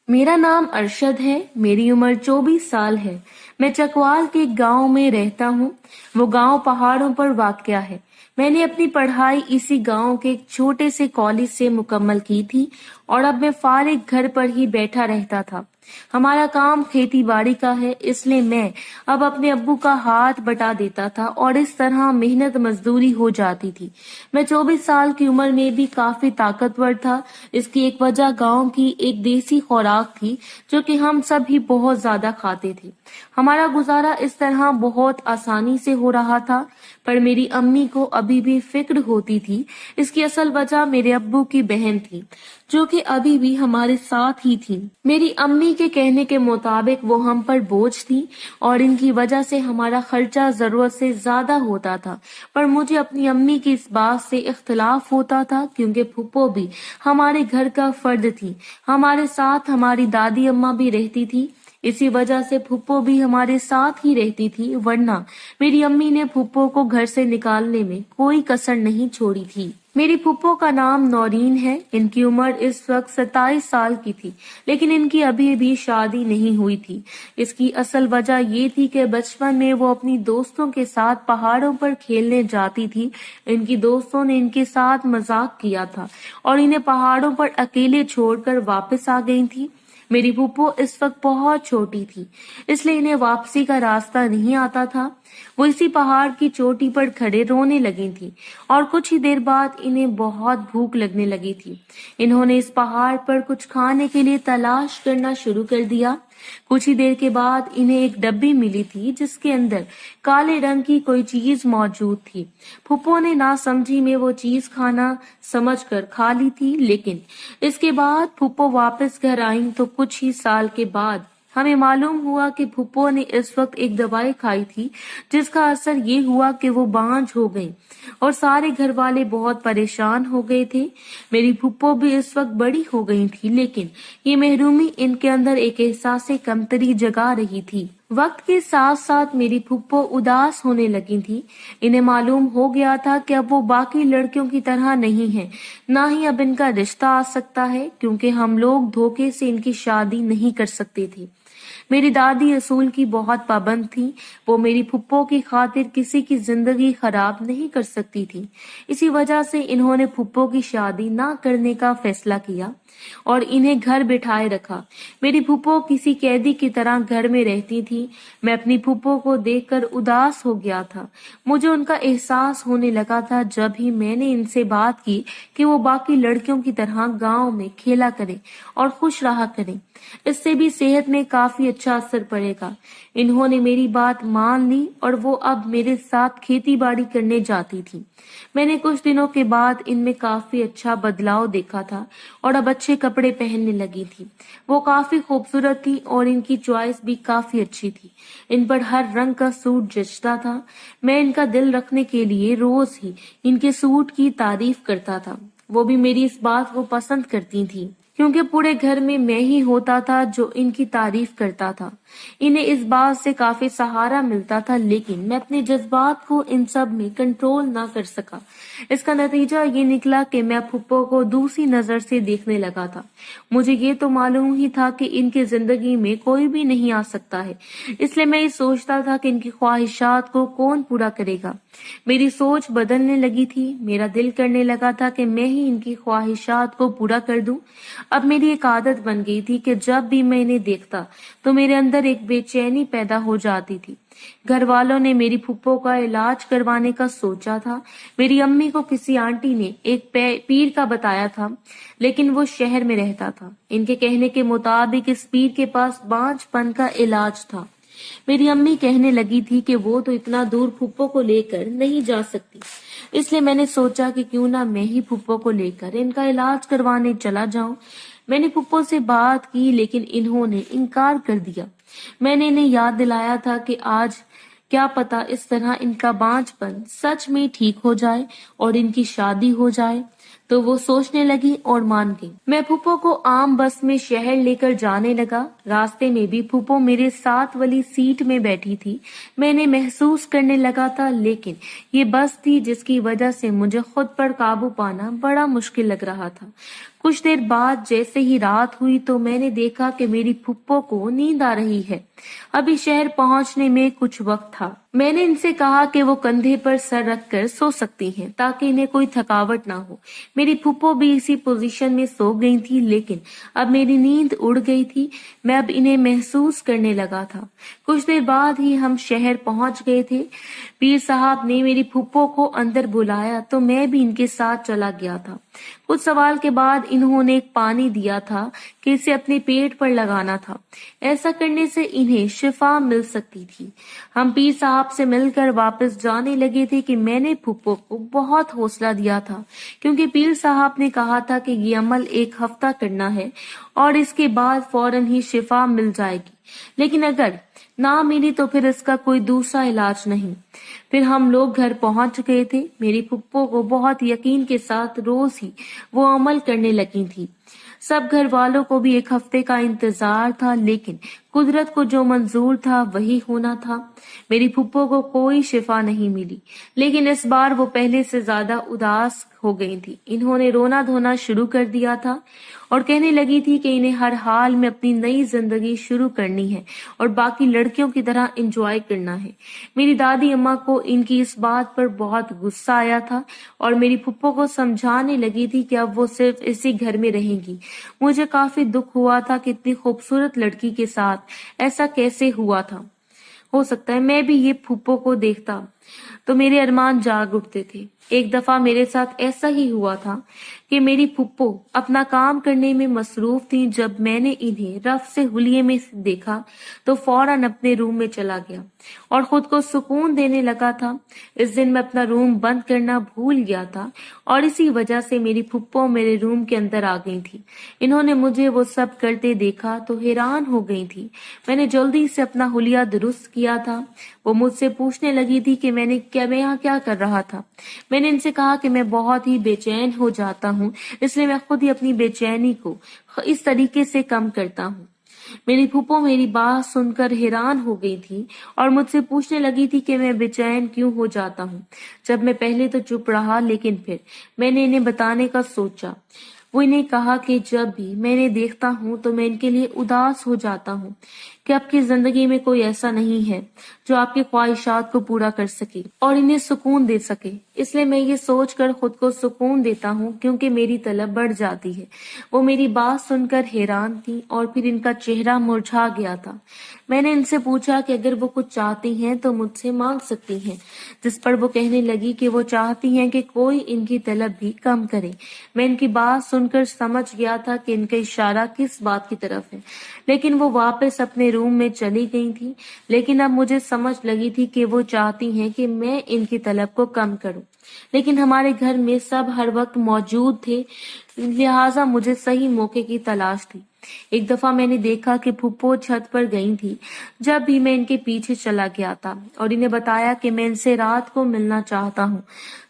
मेरा नाम अरशद है। मेरी उम्र 24 साल है। मैं चकवाल के एक गांव में रहता हूँ। वो गांव पहाड़ों पर वाक़या है। मैंने अपनी पढ़ाई इसी गांव के एक छोटे से कॉलेज से मुकम्मल की थी और अब मैं फारिग घर पर ही बैठा रहता था। हमारा काम खेती बाड़ी का है, इसलिए मैं अब अपने अब्बू का हाथ बटा देता था और इस तरह मेहनत मजदूरी हो जाती थी। मैं 24 साल की उम्र में भी काफी ताकतवर था। इसकी एक वजह गांव की एक देसी खुराक थी जो कि हम सब ही बहुत ज्यादा खाते थे। हमारा गुजारा इस तरह बहुत आसानी से हो रहा था, पर मेरी अम्मी को अभी भी फिक्र होती थी। इसकी असल वजह मेरे अब्बू की बहन थी जो कि अभी भी हमारे साथ ही थी। मेरी अम्मी के कहने के मुताबिक वो हम पर बोझ थी और इनकी वजह से हमारा खर्चा जरूरत से ज्यादा होता था। पर मुझे अपनी अम्मी की इस बात से इख्तलाफ होता था क्योंकि फूफो भी हमारे घर का फर्द थी। हमारे साथ हमारी दादी अम्मा भी रहती थी। इसी वजह से फूफो भी हमारे साथ ही रहती थी, वरना मेरी अम्मी ने फूफो को घर से निकालने में कोई कसर नहीं छोड़ी थी। मेरी फूफो का नाम नौरीन है। इनकी उम्र इस वक्त 27 साल की थी, लेकिन इनकी अभी भी शादी नहीं हुई थी। इसकी असल वजह ये थी कि बचपन में वो अपनी दोस्तों के साथ पहाड़ों पर खेलने जाती थी। इनकी दोस्तों ने इनके साथ मजाक किया था और इन्हें पहाड़ों पर अकेले छोड़कर वापस आ गई थी। मेरी फूफो इस वक्त बहुत छोटी थी, इसलिए इन्हें वापसी का रास्ता नहीं आता था। वो इसी पहाड़ की चोटी पर खड़े रोने लगी थी और कुछ ही देर बाद इन्हें बहुत भूख लगने लगी थी। इन्होंने इस पहाड़ पर कुछ खाने के लिए तलाश करना शुरू कर दिया। कुछ ही देर के बाद इन्हें एक डब्बी मिली थी जिसके अंदर काले रंग की कोई चीज मौजूद थी। फूफो ने नासमझी में वो चीज खाना समझकर खा ली थी, लेकिन इसके बाद फूफो वापस घर आई तो कुछ ही साल के बाद हमें मालूम हुआ कि फूफो ने इस वक्त एक दवाई खाई थी जिसका असर ये हुआ कि वो बांझ हो गई और सारे घर वाले बहुत परेशान हो गए थे। मेरी फूफो भी इस वक्त बड़ी हो गई थी, लेकिन ये महरूमी इनके अंदर एक एहसास कमतरी जगा रही थी। वक्त के साथ साथ मेरी फूफो उदास होने लगी थी। इन्हें मालूम हो गया था कि अब वो बाकी लड़कियों की तरह नहीं है, ना ही अब इनका रिश्ता आ सकता है, क्योंकि हम लोग धोखे से इनकी शादी नहीं कर सकते थे। मेरी दादी असूल की बहुत पाबंद थी। वो मेरी फुप्पो की खातिर किसी की जिंदगी खराब नहीं कर सकती थी। इसी वजह से इन्होंने फुप्पो की शादी ना करने का फैसला किया और इन्हें घर बिठाए रखा। मेरी फुप्पो किसी कैदी की तरह घर में रहती थी। मैं अपनी फुप्पो को देखकर उदास हो गया था। मुझे उनका एहसास होने लगा था जब ही मैंने इनसे बात की कि वो बाकी लड़कियों की तरह गांव में खेला करें और खुश रहा करें। इससे भी सेहत में काफी अच्छा असर पड़ेगा। इन्होंने मेरी बात मान ली और वो अब मेरे साथ खेती बाड़ी करने जाती थी। मैंने कुछ दिनों के बाद इनमें काफी अच्छा बदलाव देखा था और अब अच्छे कपड़े पहनने लगी थी। वो काफी खूबसूरत थी और इनकी चॉइस भी काफी अच्छी थी। इन पर हर रंग का सूट जचता था। मैं इनका दिल रखने के लिए रोज ही इनके सूट की तारीफ करता था। वो भी मेरी इस बात को पसंद करती थी क्योंकि पूरे घर में मैं ही होता था जो इनकी तारीफ करता था। इन्हें इस बात से काफी सहारा मिलता था, लेकिन मैं अपने जज्बात को इन सब में कंट्रोल ना कर सका। इसका नतीजा ये निकला कि मैं फुप्पो को दूसरी नजर से देखने लगा था। मुझे ये तो मालूम ही था कि इनकी जिंदगी में कोई भी नहीं आ सकता है, इसलिए मैं ये सोचता था कि इनकी ख्वाहिशात को कौन पूरा करेगा। मेरी सोच बदलने लगी थी। मेरा दिल करने लगा था कि मैं ही इनकी ख्वाहिशात को पूरा कर दूं। अब मेरी एक आदत बन गई थी कि जब भी मैं इन्हें देखता तो मेरे अंदर एक बेचैनी पैदा हो जाती थी। घर वालों ने मेरी फुप्पो का इलाज करवाने का सोचा था। मेरी अम्मी को किसी आंटी ने एक पीर का बताया था, लेकिन वो शहर में रहता था। इनके कहने के मुताबिक इस पीर के पास बांझपन का इलाज था। मेरी अम्मी कहने लगी थी कि वो तो इतना दूर फुप्पो को लेकर नहीं जा सकती, इसलिए मैंने सोचा कि क्यों ना मैं ही फुप्पो को लेकर इनका इलाज करवाने चला जाऊं। मैंने फुप्पो से बात की, लेकिन इन्होंने इनकार कर दिया। मैंने इन्हें याद दिलाया था कि आज क्या पता इस तरह इनका बांझपन सच में ठीक हो जाए और इनकी शादी हो जाए। तो वो सोचने लगी और मान गई। मैं फूफो को आम बस में शहर लेकर जाने लगा। रास्ते में भी फूफो मेरे साथ वाली सीट में बैठी थी। मैंने महसूस करने लगा था, लेकिन ये बस थी जिसकी वजह से मुझे खुद पर काबू पाना बड़ा मुश्किल लग रहा था। कुछ देर बाद जैसे ही रात हुई तो मैंने देखा कि मेरी फुप्पो को नींद आ रही है। अभी शहर पहुंचने में कुछ वक्त था। मैंने इनसे कहा कि वो कंधे पर सर रखकर सो सकती हैं ताकि इन्हें कोई थकावट ना हो। मेरी फुप्पो भी इसी पोजीशन में सो गई थी, लेकिन अब मेरी नींद उड़ गई थी। मैं अब इन्हें महसूस करने लगा था। कुछ देर बाद ही हम शहर पहुंच गए थे। पीर साहब ने मेरी फुप्पो को अंदर बुलाया तो मैं भी इनके साथ चला गया था। कुछ सवाल के बाद इन्होंने एक पानी दिया था कि इसे अपने पेट पर लगाना था। ऐसा करने से इन्हें शिफा मिल सकती थी। हम पीर साहब से मिलकर वापस जाने लगे थे कि मैंने फुप्पो को बहुत हौसला दिया था, क्योंकि पीर साहब ने कहा था कि ये अमल 1 हफ्ता करना है और इसके बाद फौरन ही शिफा मिल जाएगी। लेकिन अगर ना मिली तो फिर इसका कोई दूसरा इलाज नहीं। फिर हम लोग घर पहुंच गए थे। मेरी फुप्पो को बहुत यकीन के साथ रोज ही वो अमल करने लगी थी। सब घर वालों को भी 1 हफ्ते का इंतजार था, लेकिन कुदरत को जो मंजूर था वही होना था। मेरी फुप्पो को कोई शिफा नहीं मिली, लेकिन इस बार वो पहले से ज्यादा उदास हो गई थी। इन्होंने रोना धोना शुरू कर दिया था और कहने लगी थी कि इन्हें हर हाल में अपनी नई जिंदगी शुरू करनी है और बाकी लड़कियों की तरह एंजॉय करना है। मेरी दादी अम्मा को इनकी इस बात पर बहुत गुस्सा आया था और मेरी फुप्पो को समझाने लगी थी कि अब वो सिर्फ इसी घर में रहेंगी। मुझे काफी दुख हुआ था कि इतनी खूबसूरत लड़की के साथ ऐसा कैसे हुआ था। हो सकता है मैं भी ये फुप्पो को देखता तो मेरे अरमान जाग उठते थे। एक दफा मेरे साथ ऐसा ही हुआ था कि मेरी फुप्पो अपना काम करने में मसरूफ थी। जब मैंने इन्हें रफ से हुलिये में देखा तो फौरन अपने रूम में चला गया और खुद को सुकून देने लगा था। इस दिन मैं अपना रूम बंद करना भूल गया था और इसी वजह से मेरी फुप्पो मेरे रूम के अंदर आ गई थी। इन्होंने मुझे वो सब करते देखा तो हैरान हो गई थी। मैंने जल्दी से अपना हुलिया दुरुस्त किया था। वो मुझसे पूछने लगी थी कि मैं यहाँ क्या कर रहा था। मैंने इनसे कहा कि मैं बहुत ही बेचैन हो जाता हूँ, इसलिए मैं खुद ही अपनी बेचैनी को इस तरीके से कम करता हूँ। मेरी फूफो मेरी बात सुनकर हैरान हो गई थी और मुझसे पूछने लगी थी कि मैं बेचैन क्यों हो जाता हूँ। जब मैं पहले तो चुप रहा, लेकिन फिर मैंने इन्हें बताने का सोचा। वो इन्हें कहा कि जब भी मैं इन्हें देखता हूँ तो मैं इनके लिए उदास हो जाता हूँ कि आपकी जिंदगी में कोई ऐसा नहीं है जो आपकी ख्वाहिशात को पूरा कर सके और इन्हें सुकून दे सके। इसलिए मैं ये सोचकर खुद को सुकून देता हूँ क्योंकि मेरी तलब बढ़ जाती है। वो मेरी बात सुनकर हैरान थी और फिर इनका चेहरा मुरझा गया था। मैंने इनसे पूछा कि अगर वो कुछ चाहती हैं तो मुझसे मांग सकती हैं, जिस पर वो कहने लगी कि वो चाहती हैं कि कोई इनकी तलब भी कम करे। मैं इनकी बात सुनकर समझ गया था कि इनका इशारा किस बात की तरफ है, लेकिन वो वापस अपने रूम में चली गई थी। लेकिन अब मुझे समझ लगी थी कि वो चाहती हैं कि मैं इनकी तलब को कम करूं, लेकिन हमारे घर में सब हर वक्त मौजूद थे, लिहाजा मुझे सही मौके की तलाश थी। एक दफा मैंने देखा कि फुप्पो छत पर गई थी। जब भी मैं इनके पीछे चला गया था और इन्हें बताया कि मैं इनसे रात को मिलना चाहता हूँ।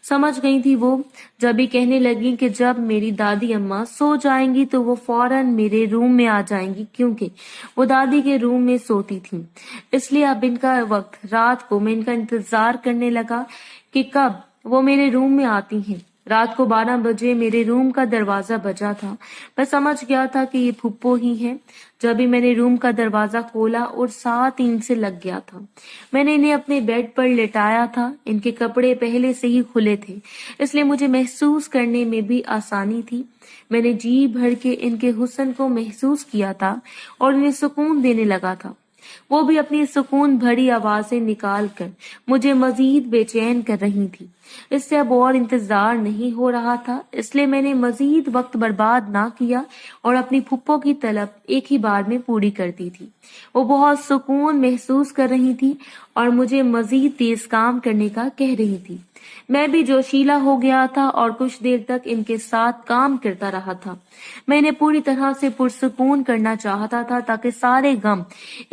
समझ गई थी वो, जब भी कहने लगी कि जब मेरी दादी अम्मा सो जाएंगी तो वो फौरन मेरे रूम में आ जाएंगी, क्योंकि वो दादी के रूम में सोती थी। इसलिए अब इनका वक्त रात को मैं इनका इंतजार करने लगा कि कब वो मेरे रूम में आती हैं। रात को 12 बजे मेरे रूम का दरवाजा बजा था। मैं समझ गया था कि ये फुप्पो ही है। जब भी मैंने रूम का दरवाजा खोला और साथ ही इनसे लग गया था। मैंने इन्हें अपने बेड पर लेटाया था। इनके कपड़े पहले से ही खुले थे, इसलिए मुझे महसूस करने में भी आसानी थी। मैंने जी भर के इनके हुस्न को महसूस किया था और इन्हें सुकून देने लगा था। वो भी अपनी सुकून भरी आवाजें निकाल कर मुझे मजीद बेचैन कर रही थी। इससे अब और इंतजार नहीं हो रहा था, इसलिए मैंने मजीद वक्त बर्बाद ना किया और अपनी फुप्पो की तलब एक ही बार में पूरी कर दी थी। वो बहुत सुकून महसूस कर रही थी और मुझे मजीद तेज काम करने का कह रही थी। मैं भी जोशीला हो गया था और कुछ देर तक इनके साथ काम करता रहा था। मैंने पूरी तरह से पुरसुकून करना चाहता था ताकि सारे गम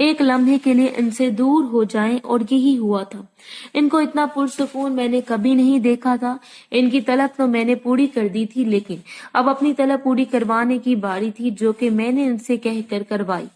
एक लम्हे के लिए इनसे दूर हो जाएं, और यही हुआ था। इनको इतना पुरसुकून मैंने कभी नहीं देखा था। इनकी तलब तो मैंने पूरी कर दी थी, लेकिन अब अपनी तलब पूरी करवाने की बारी थी, जो कि मैंने इनसे कहकर करवाई।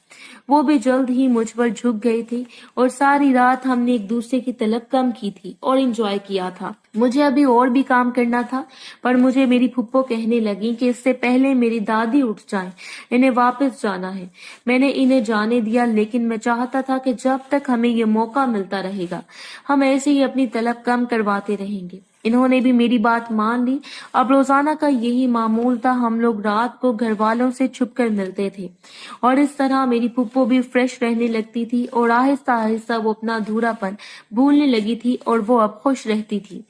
وہ بھی جلد ہی مجھ پر جھک گئے تھے اور ساری رات ہم نے ایک دوسرے کی طلب کم کی تھی اور انجوائے کیا تھا۔ مجھے ابھی اور بھی کام کرنا تھا، پر مجھے میری پھپھو کہنے لگی کہ اس سے پہلے میری دادی اٹھ جائیں، انہیں واپس جانا ہے۔ میں نے انہیں جانے دیا، لیکن میں چاہتا تھا کہ جب تک ہمیں یہ موقع ملتا رہے گا ہم ایسے ہی اپنی طلب کم کرواتے رہیں گے۔ انہوں نے بھی میری بات مان لی۔ اب روزانہ کا یہی معمول تھا، ہم لوگ رات کو گھر والوں سے چھپ کر ملتے تھے اور اس طرح میری پھپھو بھی فریش رہنے لگتی تھی اور آہستہ آہستہ وہ اپنا ادھوراپن بھولنے لگی تھی اور وہ اب خوش رہتی تھی۔